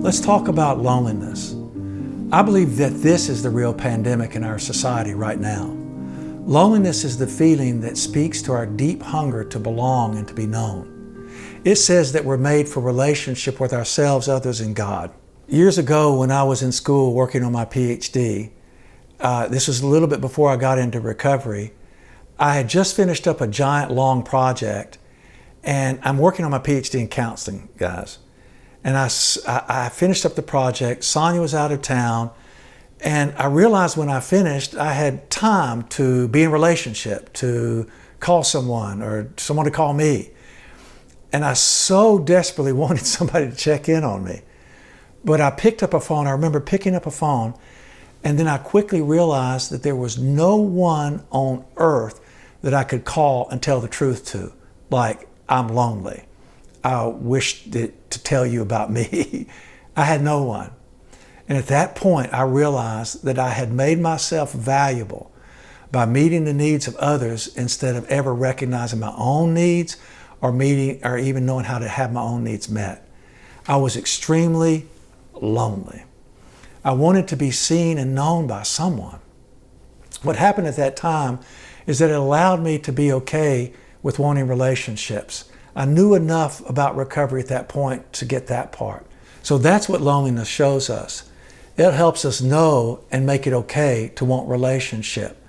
Let's talk about loneliness. I believe that this is the real pandemic in our society right now. Loneliness is the feeling that speaks to our deep hunger to belong and to be known. It says that we're made for relationship with ourselves, others, and God. Years ago, when I was in school working on my PhD, this was a little bit before I got into recovery, I had just finished up a giant, long project, and I'm working on my PhD in counseling, guys. And I finished up the project. Sonia was out of town, and I realized when I finished, I had time to be in relationship, to call someone or someone to call me. And I so desperately wanted somebody to check in on me. But I picked up a phone. I remember picking up a phone, and then I quickly realized that there was no one on earth that I could call and tell the truth to, like, I'm lonely. I wished to tell you about me. I had no one. And at that point, I realized that I had made myself valuable by meeting the needs of others instead of ever recognizing my own needs or even knowing how to have my own needs met. I was extremely lonely. I wanted to be seen and known by someone. What happened at that time is that it allowed me to be okay with wanting relationships. I knew enough about recovery at that point to get that part. So that's what loneliness shows us. It helps us know and make it okay to want relationship.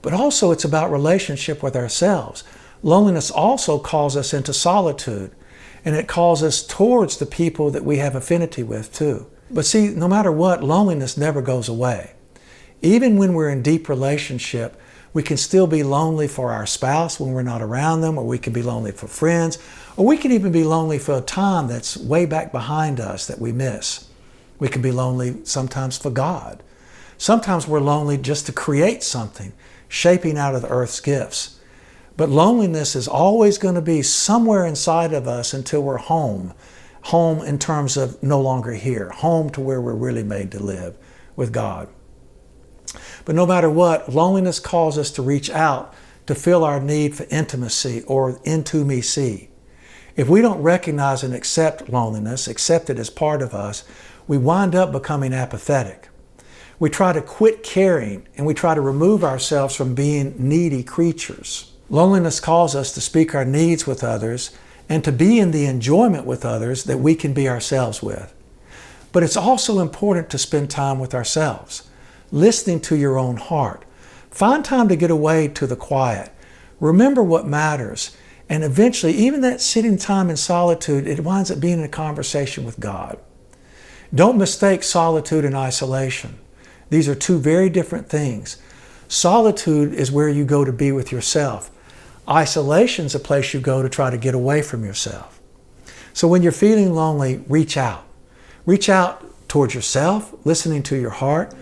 But also it's about relationship with ourselves. Loneliness also calls us into solitude, and it calls us towards the people that we have affinity with too. But see, no matter what, loneliness never goes away. Even when we're in deep relationship, we can still be lonely for our spouse when we're not around them, or we can be lonely for friends, or we can even be lonely for a time that's way back behind us that we miss. We can be lonely sometimes for God. Sometimes we're lonely just to create something, shaping out of the earth's gifts. But loneliness is always going to be somewhere inside of us until we're home. Home in terms of no longer here. Home to where we're really made to live with God. But no matter what, loneliness calls us to reach out to fill our need for intimacy or intimacy. If we don't recognize and accept loneliness, accept it as part of us, we wind up becoming apathetic. We try to quit caring, and we try to remove ourselves from being needy creatures. Loneliness calls us to speak our needs with others and to be in the enjoyment with others that we can be ourselves with. But it's also important to spend time with ourselves, listening to your own heart. Find time to get away to the quiet. Remember what matters. And eventually, even that sitting time in solitude, it winds up being a conversation with God. Don't mistake solitude and isolation. These are two very different things. Solitude is where you go to be with yourself. Isolation is a place you go to try to get away from yourself. So when you're feeling lonely, reach out. Reach out towards yourself, listening to your heart.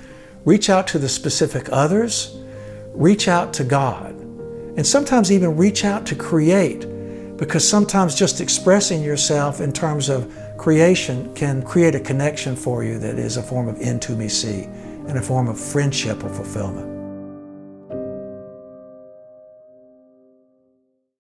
Reach out to the specific others. Reach out to God. And sometimes even reach out to create, because sometimes just expressing yourself in terms of creation can create a connection for you that is a form of intimacy and a form of friendship or fulfillment.